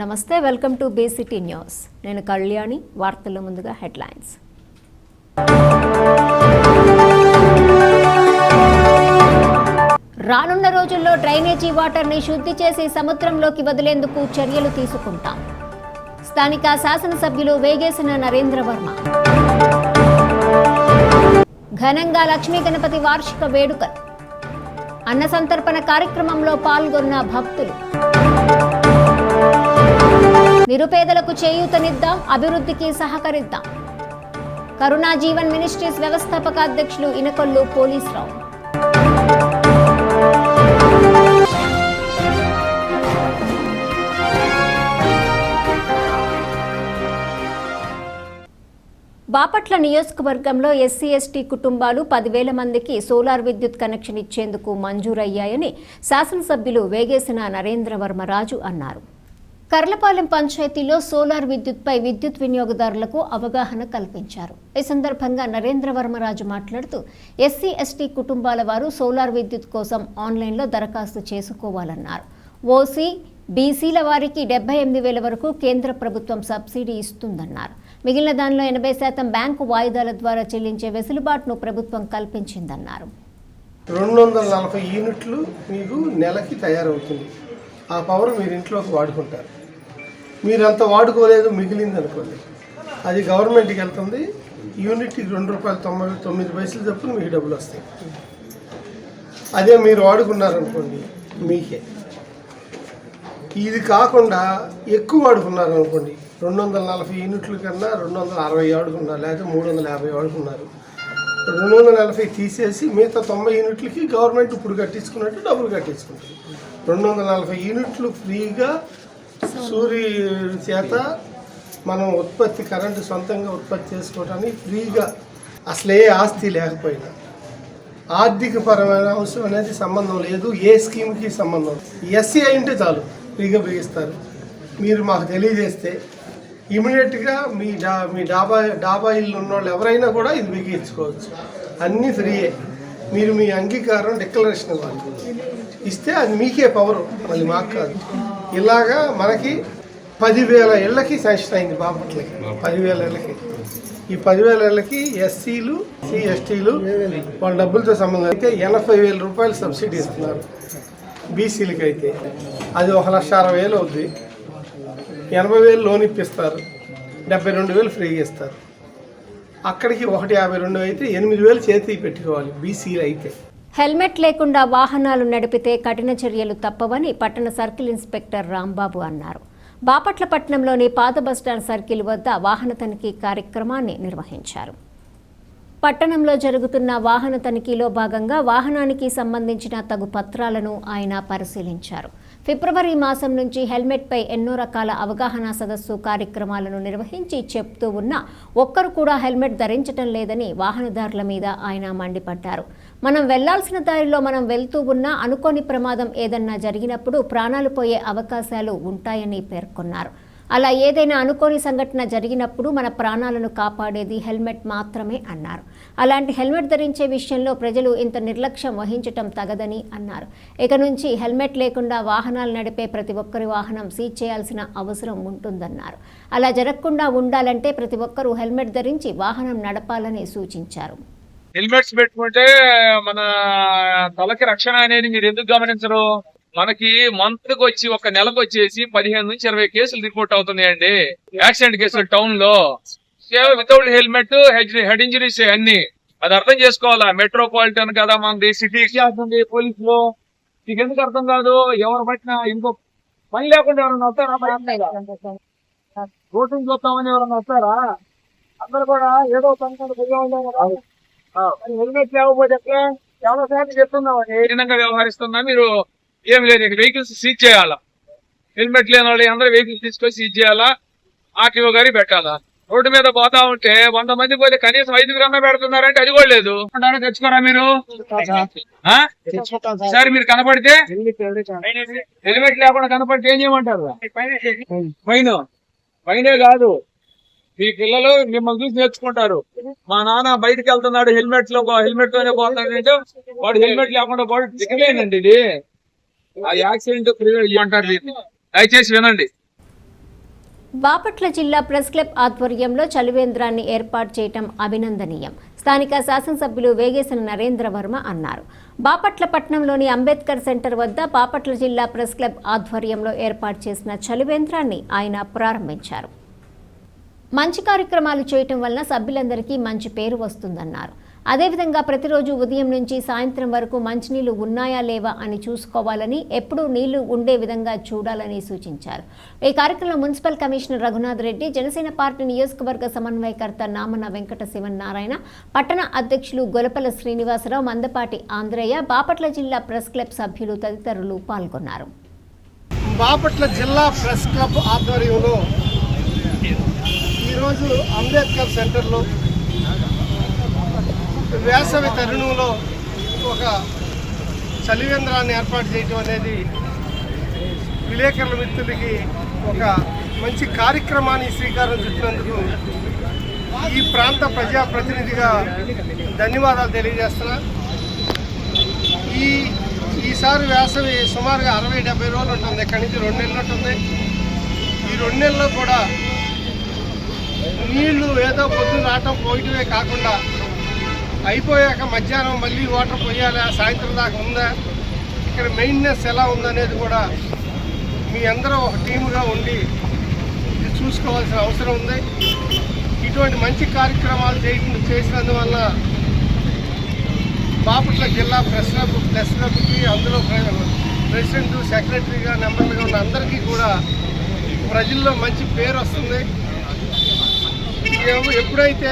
నమస్తే, welcome to BCT news. నేను కళ్యాణి. వార్తల్లో ముందుగా హెడ్లైన్స్. రానున్న రోజుల్లో డ్రైనేజీ వాటర్ని శుద్ధి చేసి సముద్రంలోకి వదిలేందుకు చర్యలు తీసుకుంటాం. స్థానిక శాసనసభ్యులు వేగేసిన నరేంద్ర వర్మ. ఘనంగా లక్ష్మీ గణపతి వార్షిక వేడుకలు. అన్న సంతర్పణ కార్యక్రమంలో పాల్గొన్న భక్తులు. నిరుపేదలకు చేయూతనిద్దాం, అభివృద్ధికి సహకరిద్దాం. కరుణా జీవన్ మినిస్ట్రీస్ వ్యవస్థాపక అధ్యక్షులు ఇనకొల్లు పోలీసురావు. బాపట్ల నియోజకవర్గంలో ఎస్సీ ఎస్టీ కుటుంబాలు 10,000 మందికి సోలార్ విద్యుత్ కనెక్షన్ ఇచ్చేందుకు మంజూరయ్యాయని శాసనసభ్యులు వేగేసిన నరేంద్ర వర్మరాజు అన్నారు. కర్లపాలెం పంచాయతీలో సోలార్ విద్యుత్పై విద్యుత్ వినియోగదారులకు అవగాహన కల్పించారు. ఈ సందర్భంగా నరేంద్ర వర్మరాజు మాట్లాడుతూ ఎస్సీ ఎస్టీ కుటుంబాల వారు సోలార్ విద్యుత్ కోసం ఆన్లైన్లో దరఖాస్తు చేసుకోవాలన్నారు. ఓసీ బీసీల వారికి 78,000 వరకు కేంద్ర ప్రభుత్వం సబ్సిడీ ఇస్తుందన్నారు. మిగిలిన దానిలో 80% బ్యాంకు వాయిదాల ద్వారా చెల్లించే వెసులుబాటును ప్రభుత్వం కల్పించిందన్నారు. 240 యూనిట్లు మీకు నెలకి తయారవుతుంది. ఆ పవర్ మీరు ఇంట్లోకి వాడుకుంటారు. మీరు అంత వాడుకోలేదు, మిగిలింది అనుకోండి, అది గవర్నమెంట్కి వెళ్తుంది. యూనిట్కి ₹2.99 చొప్పున మీకు డబ్బులు వస్తాయి. అదే మీరు వాడుకున్నారనుకోండి మీకే. ఇది కాకుండా ఎక్కువ వాడుకున్నారు అనుకోండి, 240 యూనిట్ల కన్నా 260 వాడుకున్నారు, లేకపోతే 350 వాడుకున్నారు, 240 తీసేసి మిగతా 90 యూనిట్లకి గవర్నమెంట్ ఇప్పుడు కట్టించుకున్నట్టు డబ్బులు కట్టించుకుంటుంది. 240 యూనిట్లు ఫ్రీగా సూర్య చేత మనం కరెంటు సొంతంగా ఉత్పత్తి చేసుకోవడానికి ఫ్రీగా, అసలే ఆస్తి లేకపోయినా, ఆర్థికపరమైన అంశం అనేది సంబంధం లేదు, ఏ స్కీమ్కి సంబంధం. ఎస్సీ అయింటే చాలు ఫ్రీగా బిగిస్తారు. మీరు మాకు తెలియజేస్తే ఇమీడియట్గా మీ డాబా ఇల్లు ఉన్న వాళ్ళు ఎవరైనా కూడా ఇది బిగించుకోవచ్చు. అన్నీ ఫ్రీయే. మీరు మీ అంగీకారం డిక్లరేషన్ ఇవ్వాలి. ఇస్తే అది మీకే పవరు, మళ్ళీ మాకు కాదు. ఇలాగా మనకి 10,000 ఇళ్ళకి శాంక్షన్ అయింది బాపట్లకి. 10,000 ఇళ్ళకి. ఈ 10,000 ఇళ్ళకి ఎస్సీలు ఎస్టీలు వాళ్ళ డబ్బులతో సంబంధం అయితే 80,000 రూపాయలు సబ్సిడీ ఇస్తున్నారు. బీసీలకి అయితే అది 1,60,000 అవుద్ది. 80,000 లోన్ ఇప్పిస్తారు, 72,000 ఫ్రీగా ఇస్తారు. అక్కడికి 152 అయితే 8,000 చేతికి పెట్టుకోవాలి బీసీలు అయితే. హెల్మెట్ లేకుండా వాహనాలు నడిపితే కఠిన చర్యలు తప్పవని పట్టణ సర్కిల్ ఇన్స్పెక్టర్ రాంబాబు అన్నారు. బాపట్ల పట్టణంలోని పాత బస్టాండ్ సర్కిల్ వద్ద వాహన తనిఖీ కార్యక్రమాన్ని నిర్వహించారు. పట్టణంలో జరుగుతున్న వాహన తనిఖీలో భాగంగా వాహనానికి సంబంధించిన తగు పత్రాలను ఆయన పరిశీలించారు. ఫిబ్రవరి మాసం నుంచి హెల్మెట్పై ఎన్నో రకాల అవగాహన సదస్సు కార్యక్రమాలను నిర్వహించి చెప్తూ ఉన్నా ఒక్కరు కూడా హెల్మెట్ ధరించడం లేదని వాహనదారుల మీద ఆయన మండిపడ్డారు. మనం వెళ్లాల్సిన దారిలో మనం వెళ్తూ ఉన్నా అనుకోని ప్రమాదం ఏదన్నా జరిగినప్పుడు ప్రాణాలు పోయే అవకాశాలు ఉంటాయని పేర్కొన్నారు. అలా ఏదైనా అనుకోని సంఘటన జరిగినప్పుడు మన ప్రాణాలను కాపాడేది హెల్మెట్ మాత్రమే అన్నారు. అలాంటి హెల్మెట్ ధరించే విషయంలో ప్రజలు ఇంత నిర్లక్ష్యం వహించటం తగదని అన్నారు. ఇక నుంచి హెల్మెట్ లేకుండా వాహనాలు నడిపే ప్రతి ఒక్కరి వాహనం సీజ్ చేయాల్సిన అవసరం ఉంటుందన్నారు. అలా జరగకుండా ఉండాలంటే ప్రతి ఒక్కరూ హెల్మెట్ ధరించి వాహనం నడపాలని సూచించారు. హెల్మెట్స్ పెట్టుకుంటే మన తలకి రక్షణ అనేది మీరు ఎందుకు గమనించరు? మనకి మంత్ కి వచ్చి ఒక నెలకు వచ్చేసి 15 నుంచి 20 కేసులు రిపోర్ట్ అవుతున్నాయండి. యాక్సిడెంట్ కేసులు టౌన్ లో వితౌట్ హెల్మెట్ హెడ్ ఇంజరీస్ అన్ని. అది అర్థం చేసుకోవాలా. మెట్రోపాలిటన్ కదా మనది, సిటీ ఉంది పోలీసులు. మీకు ఎందుకు అర్థం కాదు? ఎవరు పట్టినా ఇంకో పని లేకుండా ఎవరైనా వస్తారా? రోడ్డు చూస్తామని ఎవరైనా వస్తారా? అందరు కూడా ఏదో పని హెల్మెట్ లేకపోతే ఎవరో శాతం చెప్తున్నామని ఏ విధంగా వ్యవహరిస్తున్నా మీరు ఏం లేదు. వెహికల్స్ సీజ్ చేయాలా. హెల్మెట్ లేని వాళ్ళు అందరూ వెహికల్స్ తీసుకొని సీజ్ చేయాలా, ఆర్టీఓ గారి పెట్టాలా. రోడ్డు మీద పోతా ఉంటే 100 మంది పోతే కనీసం 5 పెడుతున్నారంటే అది కూడా లేదు. తెచ్చుకోరా మీరు? సరే మీరు కనపడితే హెల్మెట్ లేకుండా కనపడితే ఏం చేయమంటారు? పైనే కాదు, మీ పిల్లలు మిమ్మల్ని చూసి నేర్చుకుంటారు. మా నాన్న బయటకు వెళ్తున్నాడు హెల్మెట్ తోనే పోతాడంటే వాడు హెల్మెట్ లేకుండా పోవడం దిగలేనండి. ఇది ఆ యాక్సిడెంట్ అంటారు. దయచేసి వినండి. బాపట్ల జిల్లా ప్రెస్ క్లబ్ ఆధ్వర్యంలో చలివేంద్రాన్ని ఏర్పాటు చేయడం అభినందనీయం. స్థానిక శాసనసభ్యులు వేగేసిన నరేంద్ర వర్మ అన్నారు. బాపట్ల పట్టణంలోని అంబేద్కర్ సెంటర్ వద్ద బాపట్ల జిల్లా ప్రెస్ క్లబ్ ఆధ్వర్యంలో ఏర్పాటు చేసిన చలివేంద్రాన్ని ఆయన ప్రారంభించారు. మంచి కార్యక్రమాలు చేయటం వలన సభ్యులందరికీ మంచి పేరు వస్తుందన్నారు. అదేవిధంగా ప్రతిరోజు ఉదయం నుంచి సాయంత్రం వరకు మంచినీళ్లు ఉన్నాయా లేవా అని చూసుకోవాలని, ఎప్పుడూ నీళ్లు ఉండే విధంగా చూడాలని సూచించారు. ఈ కార్యక్రమంలో municipal commissioner Raghunath Reddy, Janasena party నియోజకవర్గ సమన్వయకర్త నామన వెంకట శివనారాయణ, పట్టణ అధ్యక్షులు గొలపల శ్రీనివాసరావు, మందపాటి ఆంధ్రయ్య, బాపట్ల జిల్లా ప్రెస్ క్లబ్ సభ్యులు తదితరులు పాల్గొన్నారు. బాపట్ల జిల్లా ప్రెస్ క్లబ్ ఆధ్వర్యంలో ఈరోజు అంబేద్కర్ సెంటర్లో వేసవి తరుణంలో ఒక చలివేంద్రాన్ని ఏర్పాటు చేయడం అనేది విలేకరుల మిత్రులకి ఒక మంచి కార్యక్రమాన్ని శ్రీకారం చుట్టినందుకు ఈ ప్రాంత ప్రజాప్రతినిధిగా ధన్యవాదాలు తెలియజేస్తున్నా. ఈసారి వేసవి సుమారుగా 60-70 రోజులు ఉంటుంది. ఇక్కడి నుంచి 2 నెలలు ఉంటుంది. ఈ 2 నెలల్లో కూడా నీళ్లు ఏదో పొద్దున్న రావటం పోయటమే కాకుండా అయిపోయాక మధ్యాహ్నం మళ్ళీ వాటర్ పోయాలా, సాయంత్రం దాకా ఉందా, ఇక్కడ మెయింటెనెన్స్ ఎలా ఉందనేది కూడా మీ అందరూ ఒక టీముగా ఉండి ఇది చూసుకోవాల్సిన అవసరం ఉంది. ఇటువంటి మంచి కార్యక్రమాలు చేసినందువల్ల బాపట్ల జిల్లా ప్రెస్ క్లబ్కి అందులో ప్రెసిడెంట్, సెక్రటరీగా, మెంబర్లుగా ఉన్న అందరికీ కూడా ప్రజల్లో మంచి పేరు వస్తుంది. ఎప్పుడైతే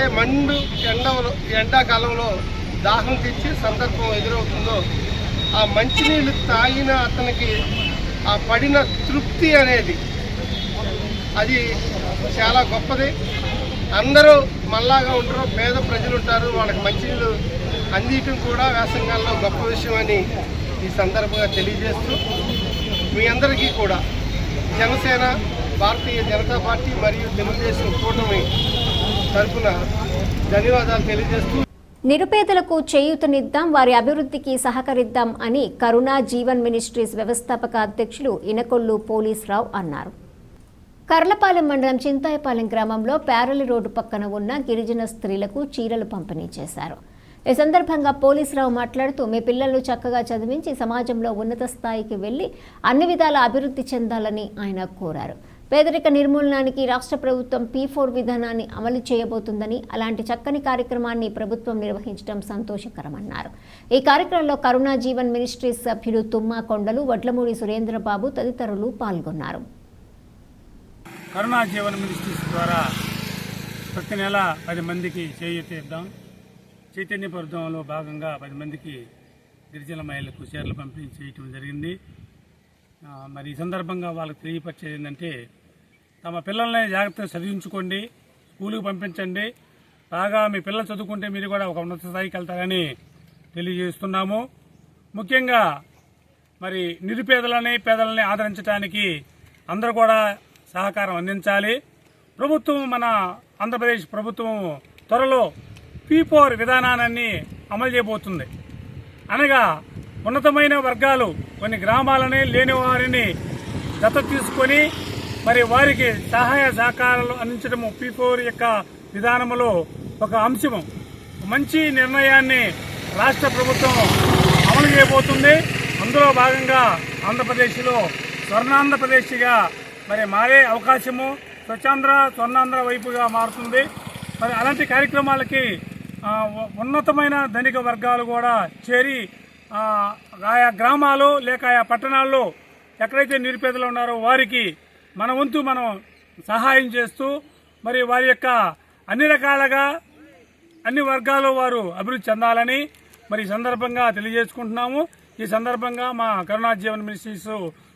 ఎండాకాలంలో దాహం తెచ్చి సందర్భం ఎదురవుతుందో ఆ మంచినీళ్ళు తాగిన అతనికి ఆ పడిన తృప్తి అనేది అది చాలా గొప్పది. అందరూ మళ్ళాగా ఉంటారు, పేద ప్రజలు ఉంటారు, వాళ్ళకి మంచినీళ్ళు అందించడం కూడా వేసంగాల్లో గొప్ప విషయం అని ఈ సందర్భంగా తెలియజేస్తూ మీ అందరికీ కూడా జనసేన, భారతీయ జనతా పార్టీ మరియు తెలుగుదేశం కూటమి తరఫున ధన్యవాదాలు తెలియజేస్తూ నిరుపేదలకు చేయూతనిద్దాం, వారి అభివృద్ధికి సహకరిద్దాం అని కరుణా జీవన్ మినిస్ట్రీస్ వ్యవస్థాపక అధ్యక్షులు ఇనకొల్లు పోలీస్రావు అన్నారు. కర్లపాలెం మండలం చింతాయపాలెం గ్రామంలో ప్యారలి రోడ్డు పక్కన ఉన్న గిరిజన స్త్రీలకు చీరలు పంపిణీ చేశారు. ఈ సందర్భంగా పోలీస్రావు మాట్లాడుతూ, మీ పిల్లలను చక్కగా చదివించి సమాజంలో ఉన్నత స్థాయికి వెళ్లి అన్ని విధాల అభివృద్ధి చెందాలని ఆయన కోరారు. పేదరిక నిర్మూలనానికి రాష్ట్ర ప్రభుత్వం P4 విధానాన్ని అమలు చేయబోతుందని, అలాంటి చక్కని కార్యక్రమాన్ని ప్రభుత్వం నిర్వహించడం సంతోషకరమన్నారు. ఈ కార్యక్రమంలో కరుణా జీవన్ మినిస్ట్రీస్ సభ్యులు తుమ్మా కొండలు, వడ్లమూడి సురేంద్రబాబు తదితరులు పాల్గొన్నారు. కరుణా జీవన్ మినిస్ట్రీస్ ద్వారా ప్రతి నెల 10 మందికి చేయూత ఇద్దాం చైతన్యపరుద్దంలో భాగంగా 10 మందికి గిరిజన మహిళలకు చీరలు పంపిణీ చేయటం జరిగింది. మరి ఈ సందర్భంగా వాళ్ళకి తెలియపరిచేది ఏంటంటే, తమ పిల్లల్ని జాగ్రత్తగా చదివించుకోండి, స్కూలుకు పంపించండి, బాగా మీ పిల్లలు చదువుకుంటే మీరు కూడా ఒక ఉన్నత స్థాయికి వెళ్తారని తెలియజేస్తున్నాము. ముఖ్యంగా మరి నిరుపేదలని, పేదలని ఆదరించడానికి అందరూ కూడా సహకారం అందించాలి. ప్రభుత్వం, మన ఆంధ్రప్రదేశ్ ప్రభుత్వం త్వరలో P4 విధానాన్ని అమలు చేయబోతుంది. అనగా ఉన్నతమైన వర్గాలు కొన్ని గ్రామాలని లేని వారిని దత్త తీసుకొని మరి వారికి సహాయ సహకారాలు అందించడము P4 యొక్క విధానంలో ఒక అంశము. మంచి నిర్ణయాన్ని రాష్ట్ర ప్రభుత్వం అమలు చేయబోతుంది. అందులో భాగంగా ఆంధ్రప్రదేశ్లో స్వర్ణాంధ్రప్రదేశ్గా మరి మారే అవకాశము స్వర్ణాంధ్ర వైపుగా మారుతుంది. మరి అలాంటి కార్యక్రమాలకి ఉన్నతమైన ధనిక వర్గాలు కూడా చేరి ఆయా గ్రామాలు లేక ఆయా పట్టణాల్లో ఎక్కడైతే నిరుపేదలు ఉన్నారో వారికి మన వంతు మనం సహాయం చేస్తూ మరి వారి యొక్క అన్ని రకాలుగా అన్ని వర్గాలు వారు అభివృద్ధి చెందాలని మరి ఈ సందర్భంగా తెలియజేసుకుంటున్నాము. ఈ సందర్భంగా మా కరుణా జీవన్ మినిస్ట్రీస్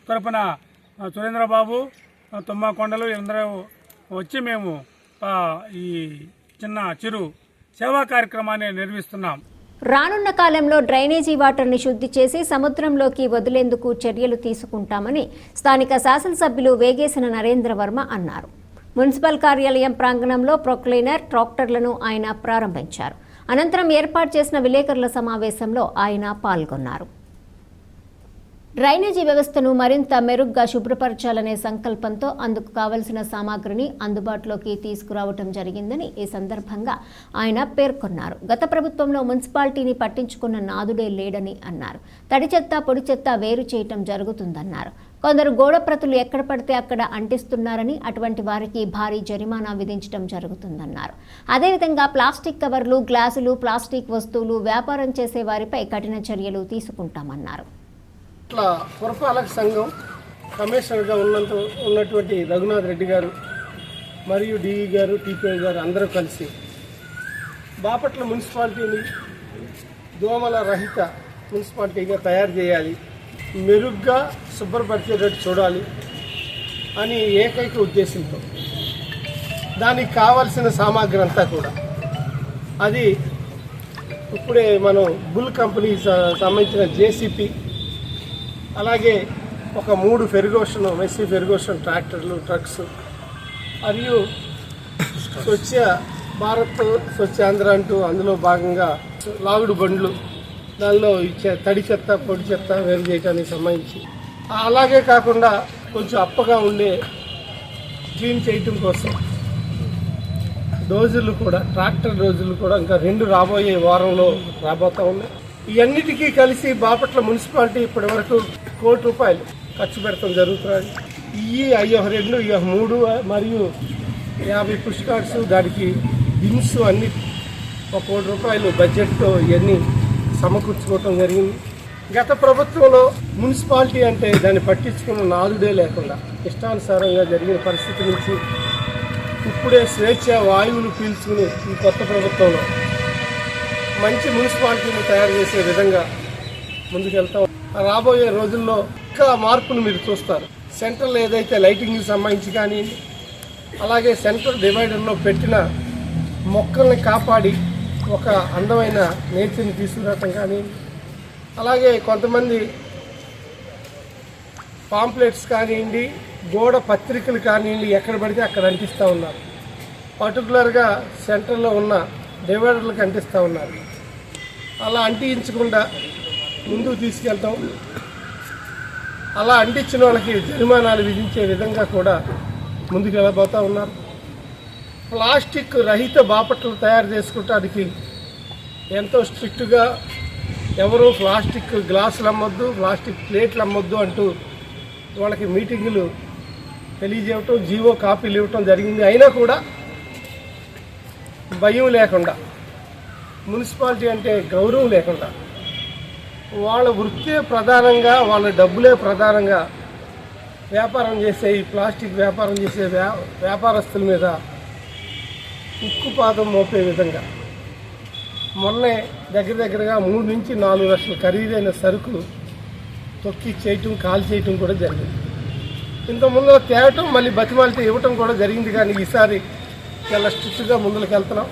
తరపున సురేంద్రబాబు, తుమ్మా కొండలు అందరూ వచ్చి మేము ఈ చిరు సేవా కార్యక్రమాన్ని నిర్వహిస్తున్నాం. రానున్న కాలంలో డ్రైనేజీ వాటర్ని శుద్ధి చేసి సముద్రంలోకి వదిలేందుకు చర్యలు తీసుకుంటామని స్థానిక శాసనసభ్యులు వేగేసిన నరేంద్ర వర్మ అన్నారు. మున్సిపల్ కార్యాలయం ప్రాంగణంలో ప్రొక్లైనర్ ట్రాక్టర్లను ఆయన ప్రారంభించారు. అనంతరం ఏర్పాటు చేసిన విలేకరుల సమావేశంలో ఆయన పాల్గొన్నారు. డ్రైనేజీ వ్యవస్థను మరింత మెరుగ్గా శుభ్రపరచాలనే సంకల్పంతో అందుకు కావలసిన సామాగ్రిని అందుబాటులోకి తీసుకురావటం జరిగిందని ఈ సందర్భంగా ఆయన పేర్కొన్నారు. గత ప్రభుత్వంలో మున్సిపాలిటీని పట్టించుకున్న నాదుడే లేడని అన్నారు. తడి చెత్త, పొడి చెత్త వేరు చేయటం జరుగుతుందన్నారు. కొందరు గోడ ప్రతులు ఎక్కడ పడితే అక్కడ అంటిస్తున్నారని, అటువంటి వారికి భారీ జరిమానా విధించడం జరుగుతుందన్నారు. అదేవిధంగా ప్లాస్టిక్ కవర్లు, గ్లాసులు, ప్లాస్టిక్ వస్తువులు వ్యాపారం చేసే వారిపై కఠిన చర్యలు తీసుకుంటామన్నారు. ఇట్లా పురపాలక సంఘం కమిషనర్గా ఉన్నటువంటి రఘునాథ్ రెడ్డి గారు మరియు డిఈ గారు, టీపీఐ గారు అందరూ కలిసి బాపట్ల మున్సిపాలిటీని దోమల రహిత మున్సిపాలిటీగా తయారు చేయాలి, మెరుగ్గా శుభ్రపరిచేటట్టు చూడాలి అని ఏకైక ఉద్దేశంతో దానికి కావాల్సిన సామాగ్రి అంతా కూడా అది ఇప్పుడే మనం బుల్ కంపెనీ సంబంధించిన జేసీపీ, అలాగే ఒక 3 ఫెర్గూసన్, మెస్సీ ఫెర్గూసన్ ట్రాక్టర్లు, ట్రక్స్ మరియు స్వచ్ఛ భారత్, స్వచ్ఛాంధ్ర అంటూ అందులో భాగంగా లాగుడు బండ్లు, దానిలో తడి చెత్త, పొడి చెత్త వేరు చేయడానికి సంబంధించి, అలాగే కాకుండా కొంచెం అప్పగా ఉండే క్లీన్ చేయటం కోసం డోజులు కూడా, ట్రాక్టర్ డోజులు కూడా ఇంకా 2 రాబోయే వారంలో రాబోతూ ఉన్నాయి. ఇవన్నిటికీ కలిసి బాపట్ల మున్సిపాలిటీ ఇప్పటి వరకు ₹1 కోటి ఖర్చు పెడతాం జరుగుతుంది. అయ్యో 2, 3 మరియు 50 పుష్ కార్డ్స్, దానికి బిన్స్ అన్ని ₹1 కోటి బడ్జెట్తో ఇవన్నీ సమకూర్చుకోవటం జరిగింది. గత ప్రభుత్వంలో మున్సిపాలిటీ అంటే దాన్ని పట్టించుకున్న నాదుడే లేకుండా ఇష్టానుసారంగా జరిగిన పరిస్థితి నుంచి ఇప్పుడే స్వేచ్ఛ వాయువులు పీల్చుకుని ఈ కొత్త ప్రభుత్వంలో మంచి మున్సిపాలిటీని తయారు చేసే విధంగా ముందుకెళ్తాం. రాబోయే రోజుల్లో ఇంకా మార్పులు మీరు చూస్తారు. సెంట్రల్ ఏదైతే లైటింగ్కి సంబంధించి కానీ, అలాగే సెంట్రల్ డివైడర్లో పెట్టిన మొక్కల్ని కాపాడి ఒక అందమైన నేచర్ని తీసుకురావటం కానీ, అలాగే కొంతమంది పాంప్లెట్స్ కానివ్వండి, గోడ పత్రికలు కానివ్వండి ఎక్కడ పడితే అక్కడ అంటిస్తూ ఉన్నారు. పర్టికులర్గా సెంటర్లో ఉన్న డివైడర్లకు అంటిస్తూ ఉన్నారు. అలా అంటించకుండా ముందుకు తీసుకెళ్తాం. అలా అంటించిన వాళ్ళకి జరిమానాలు విధించే విధంగా కూడా ముందుకు వెళ్ళబోతూ ఉన్నారు. ప్లాస్టిక్ రహిత బాపట్లు తయారు చేసుకోవటానికి ఎంతో స్ట్రిక్ట్గా ఎవరు ప్లాస్టిక్ గ్లాసులు అమ్మొద్దు, ప్లాస్టిక్ ప్లేట్లు అమ్మొద్దు అంటూ వాళ్ళకి మీటింగులు తెలియజేయటం, జీవో కాపీలు ఇవ్వటం జరిగింది. అయినా కూడా భయం లేకుండా, మున్సిపాలిటీ అంటే గౌరవం లేకుండా, వాళ్ళ వృత్తే ప్రధానంగా, వాళ్ళ డబ్బులే ప్రధానంగా వ్యాపారం చేసే ఈ ప్లాస్టిక్ వ్యాపారం చేసే వ్యాపారస్తుల మీద ఉక్కుపాదం మోపే విధంగా మొన్నే దగ్గరగా 3 నుంచి 4 లక్షల ఖరీదైన సరుకు తొక్కి చేయటం, కాల్ చేయటం కూడా జరిగింది. ఇంతకుముందు తేవటం, మళ్ళీ బతిమాలితే ఇవ్వటం కూడా జరిగింది. కానీ ఈసారి చాలా స్ట్రిక్ట్గా ముందుకు వెళ్తున్నాం.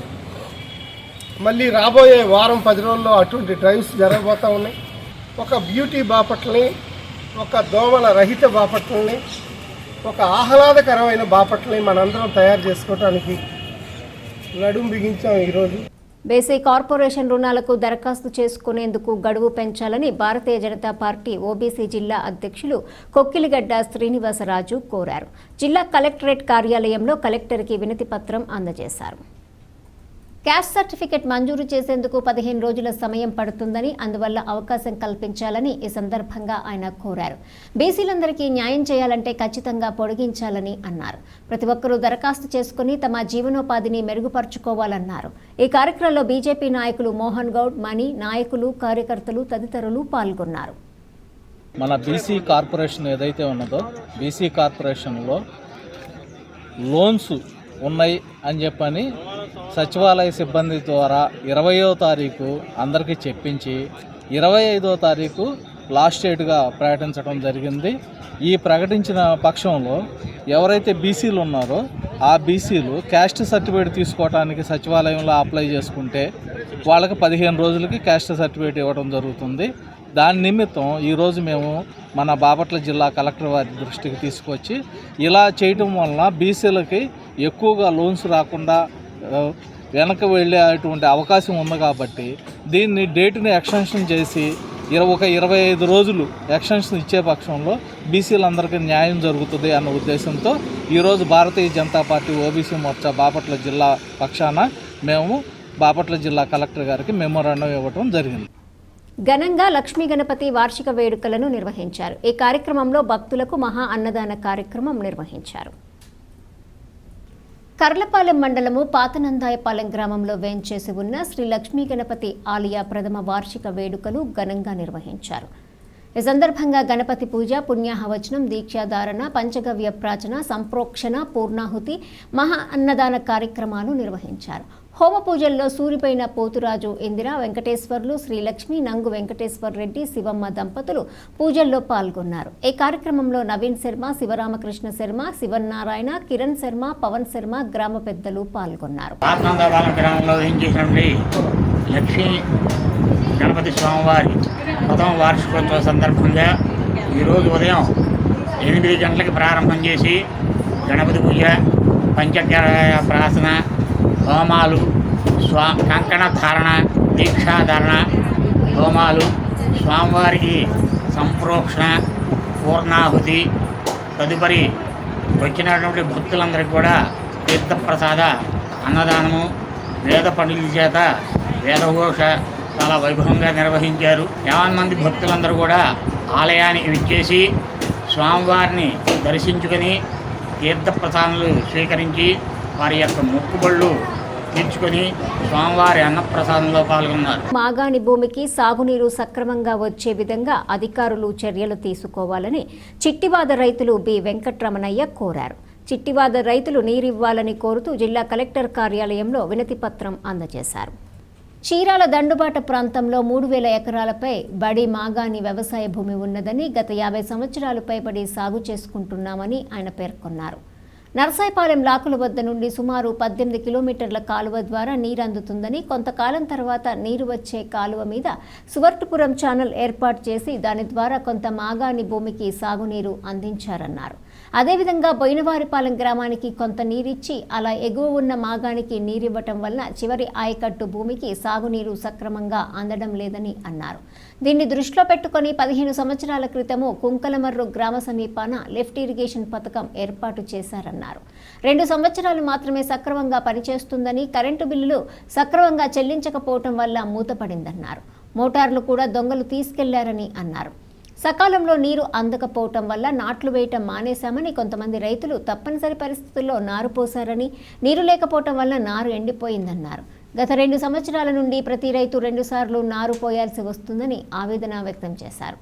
మళ్ళీ రాబోయే వారం 10 రోజుల్లో అటువంటి డ్రైవ్స్ జరగబోతూ ఉన్నాయి. ఒక బ్యూటీ బాపట్లని, ఒక దోమల రహిత బాపట్లని, ఒక ఆహ్లాదకరమైన బాపట్లని మనందరం తయారు చేసుకోవడానికి నడుం బిగించాం ఈరోజు. బేసీ కార్పొరేషన్ రుణాలకు దరఖాస్తు చేసుకునేందుకు గడువు పెంచాలని భారతీయ జనతా పార్టీ ఓబీసీ జిల్లా అధ్యక్షులు కొక్కిలిగడ్డ శ్రీనివాసరాజు కోరారు. జిల్లా కలెక్టరేట్ కార్యాలయంలో కలెక్టర్కి వినతి పత్రం అందజేశారు. క్యాస్ట్ సర్టిఫికెట్ మంజూరు చేసేందుకు 15 రోజుల సమయం పడుతుందని, అందువల్ల అవకాశం కల్పించాలని ఈ సందర్భంగా ఆయన కోరారు. బీసీలందరికీ న్యాయం చేయాలంటే ఖచ్చితంగా పొడిగించాలని అన్నారు. ప్రతి ఒక్కరూ దరఖాస్తు చేసుకుని తమ జీవనోపాధిని మెరుగుపరుచుకోవాలన్నారు. ఈ కార్యక్రమంలో బీజేపీ నాయకులు మోహన్ గౌడ్, మణి, నాయకులు, కార్యకర్తలు తదితరులు పాల్గొన్నారు. మన బీసీ కార్పొరేషన్ ఏదైతే ఉన్నదో, బీసీ కార్పొరేషన్లో లోన్స్ ఉన్నాయి అని చెప్పని సచివాలయ సిబ్బంది ద్వారా 20వ తారీఖు అందరికీ చెప్పించి 25వ తారీఖు లాస్ట్ డేట్గా ప్రకటించడం జరిగింది. ఈ ప్రకటించిన పక్షంలో ఎవరైతే బీసీలు ఉన్నారో ఆ బీసీలు క్యాస్ట్ సర్టిఫికేట్ తీసుకోవడానికి సచివాలయంలో అప్లై చేసుకుంటే వాళ్ళకి 15 రోజులకి క్యాస్ట్ సర్టిఫికేట్ ఇవ్వడం జరుగుతుంది. దాని నిమిత్తం ఈరోజు మేము మన బాపట్ల జిల్లా కలెక్టర్ వారి దృష్టికి తీసుకొచ్చి ఇలా చేయటం వలన బీసీలకి ఎక్కువగా లోన్స్ రాకుండా వెనక వెళ్ళే అటువంటి అవకాశం ఉంది. కాబట్టి దీన్ని డేట్ని ఎక్స్టెన్షన్ చేసి ఒక 25 రోజులు ఎక్స్టెన్షన్ ఇచ్చే పక్షంలో బీసీలందరికీ న్యాయం జరుగుతుంది అన్న ఉద్దేశంతో ఈరోజు భారతీయ జనతా పార్టీ ఓబీసీ మోర్చా బాపట్ల జిల్లా పక్షాన మేము బాపట్ల జిల్లా కలెక్టర్ గారికి మెమోరాండం ఇవ్వడం జరిగింది. ఘనంగా లక్ష్మీ గణపతి వార్షిక వేడుకలను నిర్వహించారు. ఈ కార్యక్రమంలో భక్తులకు మహా అన్నదాన కార్యక్రమం నిర్వహించారు. కర్లపాలెం మండలము పాతనందాయపాలెం గ్రామంలో వేంచేసి ఉన్న శ్రీ లక్ష్మీ గణపతి ఆలయ ప్రథమ వార్షిక వేడుకలు ఘనంగా నిర్వహించారు. ఈ సందర్భంగా గణపతి పూజ, పుణ్యాహవచనం, దీక్షాధారణ, పంచగవ్య ప్రాచన, సంప్రోక్షణ, పూర్ణాహుతి, మహా అన్నదాన కార్యక్రమాలు నిర్వహించారు. హోమ పూజల్లో సూరిపైన పోతురాజు ఇందిర, వెంకటేశ్వర్లు, శ్రీలక్ష్మి, నంగు వెంకటేశ్వర్ రెడ్డి, శివమ్మ దంపతులు పూజల్లో పాల్గొన్నారు. ఈ కార్యక్రమంలో నవీన్ శర్మ, శివరామకృష్ణ శర్మ, శివనారాయణ, కిరణ్ శర్మ, పవన్ శర్మ గ్రామ పెద్దలు పాల్గొన్నారు. గ్రామంలో ఏం చేసినప్పుడు లక్ష్మీ గణపతి స్వామివారి ప్రథమ వార్షికోత్సవ సందర్భంగా ఈరోజు ఉదయం 8 గంటలకు ప్రారంభం చేసి గణపతి పూజ, పంచగవ్య ప్రాసన, హోమాలు, కంకణ ధారణ, దీక్షాధారణ హోమాలు, స్వామివారికి సంప్రోక్షణ, పూర్ణాహుతి, తదుపరి వచ్చినటువంటి భక్తులందరికీ కూడా తీర్థప్రసాద అన్నదానము, వేద పండితుల చేత వేదఘోష చాలా వైభవంగా నిర్వహించారు. 50 మంది భక్తులందరూ కూడా ఆలయానికి విచ్చేసి స్వామివారిని దర్శించుకొని తీర్థప్రసాదాలు స్వీకరించి వారి యొక్క మొక్కుబళ్ళు తీర్చుకొని స్వామివారి అన్నప్రసాదంలో పాల్గొన్నారు. మాగాణి భూమికి సాగునీరు సక్రమంగా వచ్చే విధంగా అధికారులు చర్యలు తీసుకోవాలని చిట్టివాద రైతులు బి వెంకట్రమణయ్య కోరారు. చిట్టివాద రైతులు నీరివ్వాలని కోరుతూ జిల్లా కలెక్టర్ కార్యాలయంలో వినతి పత్రం అందజేశారు. చీరాల దండుబాట ప్రాంతంలో 3000 ఎకరాలపై బడి మాగాణి వ్యవసాయ భూమి ఉన్నదని, గత 50 సంవత్సరాలు పైబడి సాగు చేసుకుంటున్నామని ఆయన పేర్కొన్నారు. నర్సాయిపాలెం లాకుల వద్ద నుండి సుమారు 18 కిలోమీటర్ల కాలువ ద్వారా నీరు అందుతుందని, కొంతకాలం తర్వాత నీరు వచ్చే కాలువ మీద సువర్టుపురం ఛానల్ ఏర్పాటు చేసి దాని ద్వారా కొంత మాగాణి భూమికి సాగునీరు అందించారన్నారు. అదేవిధంగా బోయినవారిపాలెం గ్రామానికి కొంత నీరిచ్చి అలా ఎగువ ఉన్న మాగాణికి నీరివ్వటం వల్ల చివరి ఆయకట్టు భూమికి సాగునీరు సక్రమంగా అందడం లేదని అన్నారు. దీన్ని దృష్టిలో పెట్టుకుని 15 సంవత్సరాల క్రితము కుంకలమర్రు గ్రామ సమీపాన లిఫ్ట్ ఇరిగేషన్ పథకం ఏర్పాటు చేశారన్నారు. 2 సంవత్సరాలు మాత్రమే సక్రమంగా పనిచేస్తుందని, కరెంటు బిల్లులు సక్రమంగా చెల్లించకపోవటం వల్ల మూతపడిందన్నారు. మోటార్లు కూడా దొంగలు తీసుకెళ్లారని అన్నారు. సకాలంలో నీరు అందకపోవటం వల్ల నాట్లు వేయటం మానేశామని, కొంతమంది రైతులు తప్పనిసరి పరిస్థితుల్లో నారు పోశారని, నీరు లేకపోవటం వల్ల నారు ఎండిపోయిందన్నారు. గత 2 సంవత్సరాల నుండి ప్రతి రైతు 2 సార్లు నారు పోయాల్సి వస్తుందని ఆవేదన వ్యక్తం చేశారు.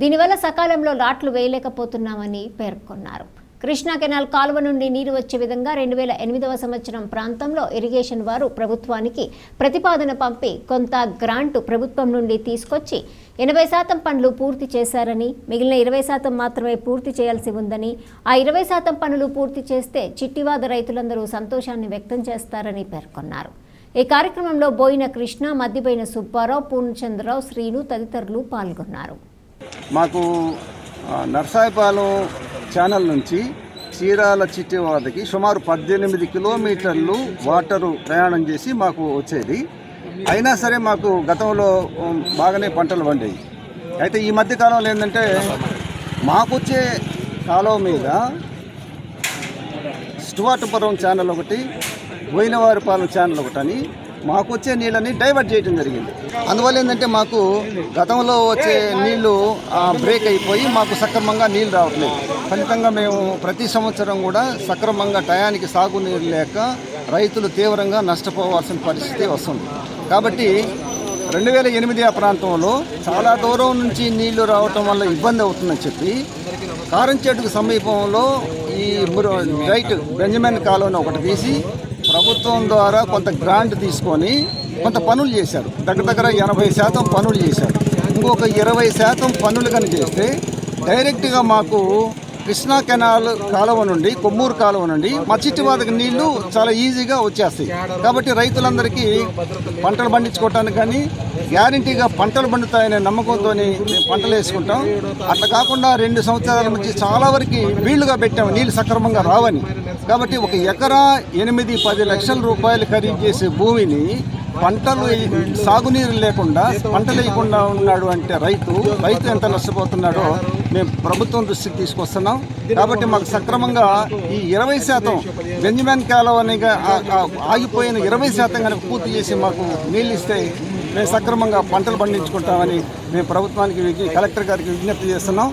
దీనివల్ల సకాలంలో నాట్లు వేయలేకపోతున్నామని పేర్కొన్నారు. కృష్ణా కెనాల్ కాలువ నుండి నీరు వచ్చే విధంగా 2008వ సంవత్సరం ప్రాంతంలో ఇరిగేషన్ వారు ప్రభుత్వానికి ప్రతిపాదన పంపి కొంత గ్రాంటు ప్రభుత్వం నుండి తీసుకొచ్చి 80% పనులు పూర్తి చేశారని, మిగిలిన 20% మాత్రమే పూర్తి చేయాల్సి ఉందని, ఆ 20% పనులు పూర్తి చేస్తే చిట్టివాద రైతులందరూ సంతోషాన్ని వ్యక్తం చేస్తారని పేర్కొన్నారు. ఈ కార్యక్రమంలో బోయిన కృష్ణ, మద్దిబోయిన సుబ్బారావు, పూర్ణచంద్రరావు, శ్రీను తదితరులు పాల్గొన్నారు. మాకు నర్సాయిపాలెం ఛానల్ నుంచి చీరాల చిట్టివాదకి సుమారు 18 కిలోమీటర్లు వాటరు ప్రయాణం చేసి మాకు వచ్చేది. అయినా సరే మాకు గతంలో బాగానే పంటలు పండేవి. అయితే ఈ మధ్య కాలంలో ఏంటంటే మాకొచ్చే కాలువ మీద స్టువార్టుపురం ఛానల్ ఒకటి, బోయినవారిపాలెం ఛానల్ ఒకటి అని మాకు వచ్చే నీళ్ళని డైవర్ట్ చేయడం జరిగింది. అందువల్ల ఏంటంటే మాకు గతంలో వచ్చే నీళ్లు బ్రేక్ అయిపోయి మాకు సక్రమంగా నీళ్ళు రావట్లేదు. ఫలితంగా మేము ప్రతి సంవత్సరం కూడా సక్రమంగా టయానికి సాగునీరు లేక రైతులు తీవ్రంగా నష్టపోవాల్సిన పరిస్థితి వస్తుంది. కాబట్టి 2008 ఆ ప్రాంతంలో చాలా దూరం నుంచి నీళ్లు రావటం వల్ల ఇబ్బంది అవుతుందని చెప్పి కారంచేటుకు సమీపంలో ఈ రైట్ బెంజమిన్ కాలువని ఒకటి తీసి ప్రభుత్వం ద్వారా కొంత గ్రాంట్ తీసుకొని కొంత పనులు చేశారు. దగ్గర 80% పనులు చేశారు. ఇంకొక 20% పనులు కనుక చేస్తే డైరెక్ట్గా మాకు కృష్ణా కెనాల్ కాలువ నుండి, కొమ్మూరు కాలువ నుండి మా చిట్టివాదకి నీళ్లు చాలా ఈజీగా వచ్చేస్తాయి. కాబట్టి రైతులందరికీ పంటలు పండించుకోవటానికి కానీ గ్యారంటీగా పంటలు పండుతాయనే నమ్మకంతో పంటలు వేసుకుంటాం. అట్లా కాకుండా 2 సంవత్సరాల నుంచి చాలా వరకు వీళ్లుగా పెట్టాము నీళ్లు సక్రమంగా రావని. కాబట్టి 1 ఎకరా 8-10 లక్షల రూపాయలు ఖరీదు చేసే భూమిని పంటలు సాగునీరు లేకుండా పంటలు వేయకుండా ఉన్నాడు అంటే రైతు ఎంత నష్టపోతున్నాడో మేము ప్రభుత్వం దృష్టికి తీసుకొస్తున్నాం. కాబట్టి మాకు సక్రమంగా ఈ 20% బెంజమిన్ కాలువ అనేగా ఆగిపోయిన 20% కనుక పూర్తి చేసి మాకు నీళ్ళు ఇస్తే మేము సక్రమంగా పంటలు పండించుకుంటామని మేము ప్రభుత్వానికి కలెక్టర్ గారికి విజ్ఞప్తి చేస్తున్నాం.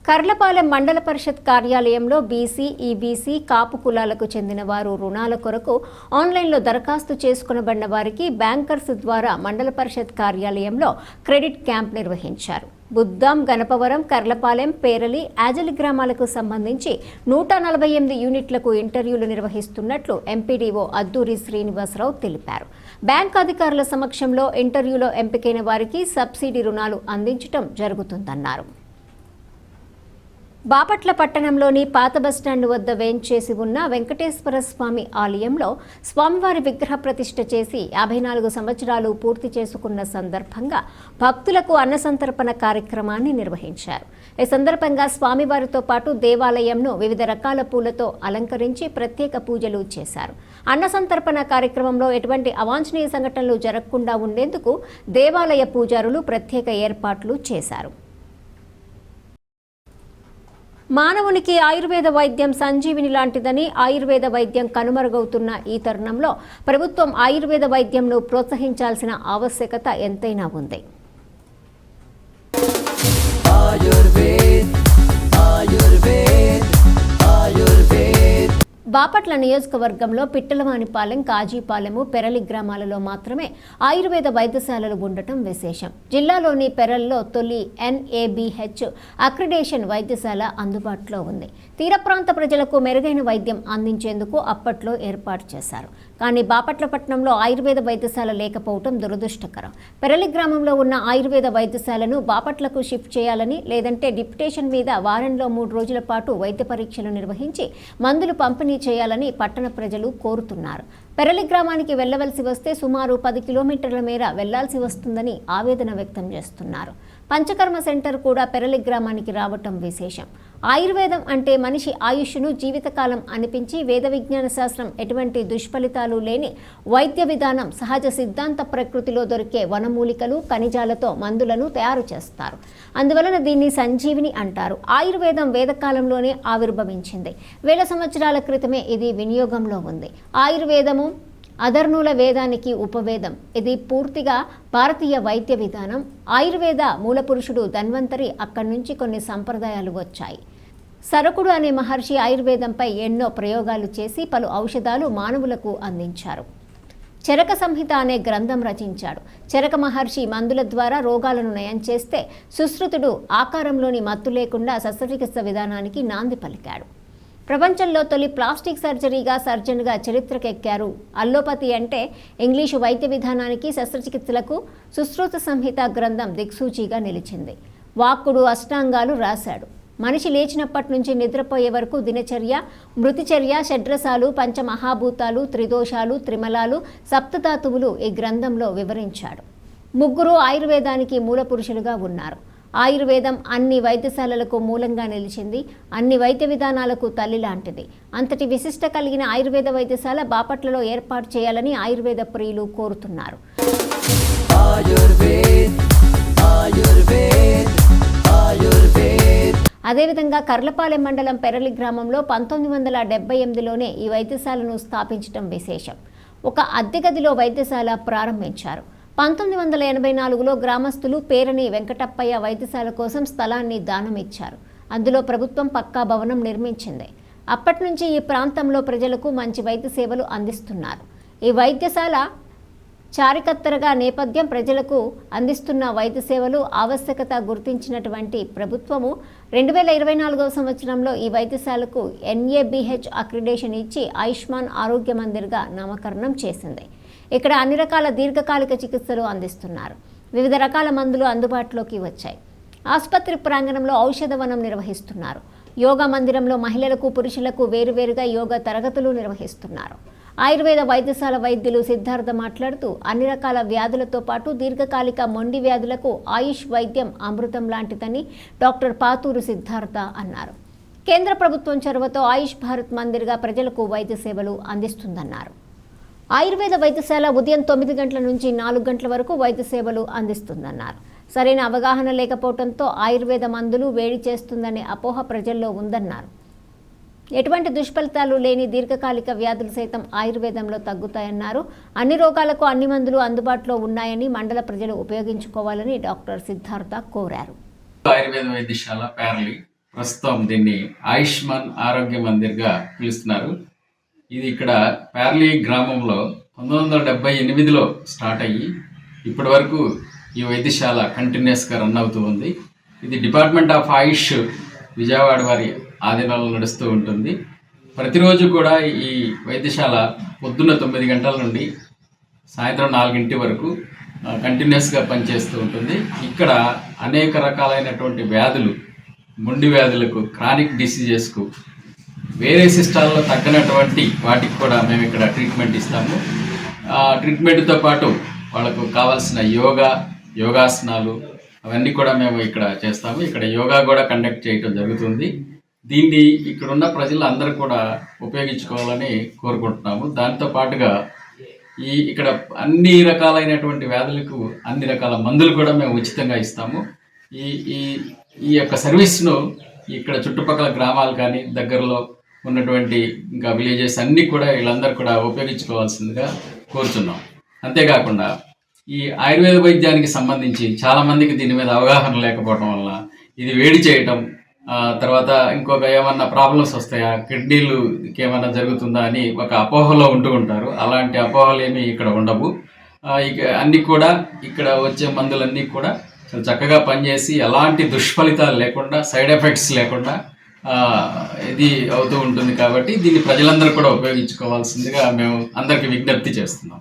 కర్లపాలెం మండల పరిషత్ కార్యాలయంలో బీసీ, ఈబీసీ, కాపు కులాలకు చెందిన వారు రుణాల కొరకు ఆన్లైన్లో దరఖాస్తు చేసుకునబడిన వారికి బ్యాంకర్స్ ద్వారా మండల పరిషత్ కార్యాలయంలో క్రెడిట్ క్యాంప్ నిర్వహించారు. బుద్దాం, గణపవరం, కర్లపాలెం, పేరలి, ఆజలి గ్రామాలకు సంబంధించి 148 యూనిట్లకు ఇంటర్వ్యూలు నిర్వహిస్తున్నట్లు ఎంపీడీఓ అద్దూరి శ్రీనివాసరావు తెలిపారు. బ్యాంక్ అధికారుల సమక్షంలో ఇంటర్వ్యూలో ఎంపికైన వారికి సబ్సిడీ రుణాలు అందించడం జరుగుతుందన్నారు. బాపట్ల పట్టణంలోని పాత బస్టాండ్ వద్ద వేంచేసి ఉన్న వెంకటేశ్వర స్వామి ఆలయంలో స్వామివారి విగ్రహ ప్రతిష్ఠ చేసి 54 సంవత్సరాలు పూర్తి చేసుకున్న సందర్భంగా భక్తులకు అన్నసంతర్పణ కార్యక్రమాన్ని నిర్వహించారు. ఈ సందర్భంగా స్వామివారితో పాటు దేవాలయంను వివిధ రకాల పూలతో అలంకరించి ప్రత్యేక పూజలు చేశారు. అన్నసంతర్పణ కార్యక్రమంలో ఎటువంటి అవాంఛనీయ సంఘటనలు జరగకుండా ఉండేందుకు దేవాలయ పూజారులు ప్రత్యేక ఏర్పాట్లు చేశారు. మానవునికి ఆయుర్వేద వైద్యం సంజీవిని లాంటిదని, ఆయుర్వేద వైద్యం కనుమరుగవుతున్న ఈ తరుణంలో ప్రభుత్వం ఆయుర్వేద వైద్యంను ప్రోత్సహించాల్సిన ఆవశ్యకత ఎంతైనా ఉంది. బాపట్ల నియోజకవర్గంలో పిట్టలవానిపాలెం, కాజీపాలెము, పెరలి గ్రామాలలో మాత్రమే ఆయుర్వేద వైద్యశాలలు ఉండటం విశేషం. జిల్లాలోని పెరల్లో తొలి NABH అక్రిడేషన్ వైద్యశాల అందుబాటులో ఉంది. తీర ప్రాంత ప్రజలకు మెరుగైన వైద్యం అందించేందుకు అప్పట్లో ఏర్పాటు చేశారు. కానీ బాపట్ల పట్టణంలో ఆయుర్వేద వైద్యశాల లేకపోవడం దురదృష్టకరం. పెరలి గ్రామంలో ఉన్న ఆయుర్వేద వైద్యశాలను బాపట్లకు షిఫ్ట్ చేయాలని, లేదంటే డిప్యుటేషన్ మీద వారంలో 3 రోజుల పాటు వైద్య పరీక్షలు నిర్వహించి మందులు పంపిణీ చేయాలని పట్టణ ప్రజలు కోరుతున్నారు. పెరలి గ్రామానికి వెళ్లవలసి వస్తే సుమారు 10 కిలోమీటర్ల మేర వెళ్లాల్సి వస్తుందని ఆవేదన వ్యక్తం చేస్తున్నారు. పంచకర్మ సెంటర్ కూడా పెరలి గ్రామానికి రావటం విశేషం. ఆయుర్వేదం అంటే మనిషి ఆయుష్ను జీవితకాలం అనిపించి వేద విజ్ఞాన శాస్త్రం ఎటువంటి దుష్ఫలితాలు లేని వైద్య విధానం, సహజ సిద్ధాంత ప్రకృతిలో దొరికే వనమూలికలు, ఖనిజాలతో మందులను తయారు చేస్తారు. అందువలన దీన్ని సంజీవిని అంటారు. ఆయుర్వేదం వేదకాలంలోనే ఆవిర్భవించింది. వేల సంవత్సరాల క్రితమే ఇది వినియోగంలో ఉంది. ఆయుర్వేదము అధర్నుల వేదానికి ఉపవేదం. ఇది పూర్తిగా భారతీయ వైద్య విధానం. ఆయుర్వేద మూలపురుషుడు ధన్వంతరి, అక్కడి నుంచి కొన్ని సంప్రదాయాలు వచ్చాయి. సరకుడు అనే మహర్షి ఆయుర్వేదంపై ఎన్నో ప్రయోగాలు చేసి పలు ఔషధాలు మానవులకు అందించారు. చరక సంహిత అనే గ్రంథం రచించాడు. చరక మహర్షి మందుల ద్వారా రోగాలను నయం చేస్తే సుశ్రుతుడు ఆకారంలోని మత్తు లేకుండా శస్త్రచికిత్స విధానానికి నాంది పలికాడు. ప్రపంచంలో తొలి ప్లాస్టిక్ సర్జరీగా సర్జన్గా చరిత్రకెక్కారు. అల్లోపతి అంటే ఇంగ్లీషు వైద్య విధానానికి, శస్త్రచికిత్సలకు సుశ్రుత సంహిత గ్రంథం దిక్సూచిగా నిలిచింది. వాక్కుడు అష్టాంగాలు రాశాడు. మనిషి లేచినప్పటి నుంచి నిద్రపోయే వరకు దినచర్య, మృతిచర్య, షడ్రసాలు, పంచమహాభూతాలు, త్రిదోషాలు, త్రిమలాలు, సప్తధాతువులు ఈ గ్రంథంలో వివరించాడు. 3 ఆయుర్వేదానికి మూల పురుషులుగా ఉన్నారు. ఆయుర్వేదం అన్ని వైద్యశాలలకు మూలంగా నిలిచింది. అన్ని వైద్య విధానాలకు తల్లి లాంటిది. అంతటి విశిష్ట కలిగిన ఆయుర్వేద వైద్యశాల బాపట్లలో ఏర్పాటు చేయాలని ఆయుర్వేద ప్రియులు కోరుతున్నారు. అదేవిధంగా కర్లపాలెం మండలం పెరలి గ్రామంలో 1978లోనే ఈ వైద్యశాలను స్థాపించడం విశేషం. ఒక అద్దె గదిలో వైద్యశాల ప్రారంభించారు. 1984లో గ్రామస్తులు పేరని వెంకటప్పయ్య వైద్యశాల కోసం స్థలాన్ని దానం ఇచ్చారు. అందులో ప్రభుత్వం పక్కా భవనం నిర్మించింది. అప్పటి నుంచి ఈ ప్రాంతంలో ప్రజలకు మంచి వైద్య సేవలు అందిస్తున్నారు. ఈ వైద్యశాల చారికత్తరగా నేపథ్యం ప్రజలకు అందిస్తున్న వైద్య సేవలు ఆవశ్యకత గుర్తించినటువంటి ప్రభుత్వము 2024వ సంవత్సరంలో ఈ వైద్యశాలకు NABH అక్రిడేషన్ ఇచ్చి ఆయుష్మాన్ ఆరోగ్య మందిర్గా నామకరణం చేసింది. ఇక్కడ అన్ని రకాల దీర్ఘకాలిక చికిత్సలు అందిస్తున్నారు. వివిధ రకాల మందులు అందుబాటులోకి వచ్చాయి. ఆసుపత్రి ప్రాంగణంలో ఔషధ వనం నిర్వహిస్తున్నారు. యోగా మందిరంలో మహిళలకు, పురుషులకు వేరువేరుగా యోగా తరగతులు నిర్వహిస్తున్నారు. ఆయుర్వేద వైద్యశాల వైద్యులు సిద్ధార్థ మాట్లాడుతూ అన్ని రకాల వ్యాధులతో పాటు దీర్ఘకాలిక మొండి వ్యాధులకు ఆయుష్ వైద్యం అమృతం లాంటిదని డాక్టర్ పాతూరు సిద్ధార్థ అన్నారు. కేంద్ర ప్రభుత్వం చొరవతో ఆయుష్ భారత్ మందిర్గా ప్రజలకు వైద్య సేవలు అందిస్తుందన్నారు. ఆయుర్వేద వైద్యశాల ఉదయం 9 గంటల నుంచి 4 గంటల వరకు వైద్య సేవలు అందిస్తుందన్నారు. సరైన అవగాహన లేకపోవడంతో ఆయుర్వేద మందులు వేడి చేస్తుందనే అపోహ ప్రజల్లో ఉందన్నారు. ఎటువంటి దుష్ఫలితాలు లేని దీర్ఘకాలిక వ్యాధులు సైతం ఆయుర్వేదంలో తగ్గుతాయన్నారు. అన్ని రోగాలకు అన్ని మందులు అందుబాటులో ఉన్నాయని మండల ప్రజలు ఉపయోగించుకోవాలని డాక్టర్ సిద్ధార్థ కోరారు. ఆయుర్వేద వైద్యశాల ప్యారలి ప్రస్తుతం దీన్ని ఆయుష్మాన్ ఆరోగ్య మందిర్గా పిలుస్తున్నారు. ఇది ఇక్కడ ప్యారలి గ్రామంలో 1978లో స్టార్ట్ అయ్యి ఇప్పటి వరకు ఈ వైద్యశాల కంటిన్యూస్గా రన్ అవుతూ ఉంది. ఇది డిపార్ట్మెంట్ ఆఫ్ ఆయుష్ విజయవాడ వారి ఆధీనంలో నడుస్తూ ఉంటుంది. ప్రతిరోజు కూడా ఈ వైద్యశాల పొద్దున్న 9 గంటల నుండి సాయంత్రం 4 వరకు కంటిన్యూస్గా పనిచేస్తూ ఉంటుంది. ఇక్కడ అనేక రకాలైనటువంటి వ్యాధులు, మొండి వ్యాధులకు, క్రానిక్ డిసీజెస్కు, వేరే సిస్టాల్లో తగ్గనటువంటి వాటికి కూడా మేము ఇక్కడ ట్రీట్మెంట్ ఇస్తాము. ట్రీట్మెంట్తో పాటు వాళ్ళకు కావాల్సిన యోగాసనాలు అవన్నీ కూడా మేము ఇక్కడ చేస్తాము. ఇక్కడ యోగా కూడా కండక్ట్ చేయడం జరుగుతుంది. దీన్ని ఇక్కడున్న ప్రజలు అందరూ కూడా ఉపయోగించుకోవాలని కోరుకుంటున్నాము. దాంతో పాటుగా ఇక్కడ అన్ని రకాలైనటువంటి వ్యాధులకు అన్ని రకాల మందులు కూడా మేము ఉచితంగా ఇస్తాము. ఈ యొక్క సర్వీస్ను ఇక్కడ చుట్టుపక్కల గ్రామాలు కానీ దగ్గరలో ఉన్నటువంటి ఇంకా విలేజెస్ అన్నీ కూడా వీళ్ళందరూ కూడా ఉపయోగించుకోవాల్సిందిగా కోరుతున్నాం. అంతేకాకుండా ఈ ఆయుర్వేద వైద్యానికి సంబంధించి చాలామందికి దీని మీద అవగాహన లేకపోవడం వల్ల ఇది వేడి చేయటం, తర్వాత ఇంకొక ఏమన్నా ప్రాబ్లమ్స్ వస్తాయా, కిడ్నీలుకి ఏమన్నా జరుగుతుందా అని ఒక అపోహలో ఉంటూ ఉంటారు. అలాంటి అపోహలు ఏమీ ఇక్కడ ఉండవు. ఇక అన్నీ కూడా ఇక్కడ వచ్చే మందులన్నీ కూడా చక్కగా పనిచేసి ఎలాంటి దుష్ఫలితాలు లేకుండా, సైడ్ ఎఫెక్ట్స్ లేకుండా ఇది అవుతూ ఉంటుంది. కాబట్టి దీన్ని ప్రజలందరూ కూడా ఉపయోగించుకోవాల్సిందిగా మేము అందరికీ విజ్ఞప్తి చేస్తున్నాం.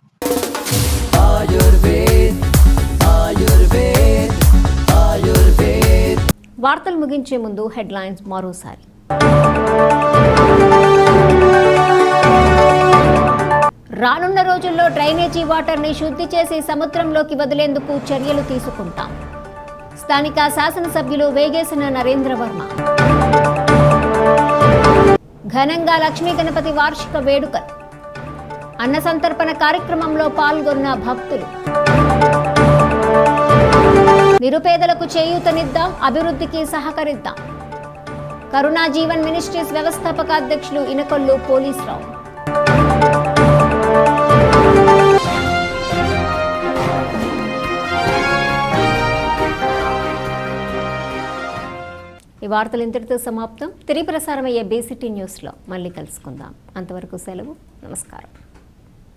వార్తలు ముగించే ముందు హెడ్లైన్స్ మరోసారి. రానున్న రోజుల్లో డ్రైనేజీ వాటర్ని శుద్ధి చేసి సముద్రంలోకి వదిలేందుకు చర్యలు తీసుకుంటాం. స్థానిక శాసనసభ్యులు వేగేసిన నరేంద్ర వర్మ. ఘనంగా లక్ష్మీ గణపతి వార్షిక వేడుకలు. అన్న సంతర్పణ కార్యక్రమంలో పాల్గొన్న భక్తులు. నిరుపేదలకు చేయూతనిద్దాం, అభివృద్ధికి సహకరిద్దాం. కరుణా జీవన్ మినిస్ట్రీస్ వ్యవస్థాపక అధ్యక్షులు ఇనకొల్లు పోలీసురావు. ఈ వార్తలు ఇంతటితో సమాప్తం. తిరిగి ప్రసారమయ్యే బీసీటీ న్యూస్లో మళ్ళీ కలుసుకుందాం. అంతవరకు సెలవు. నమస్కారం.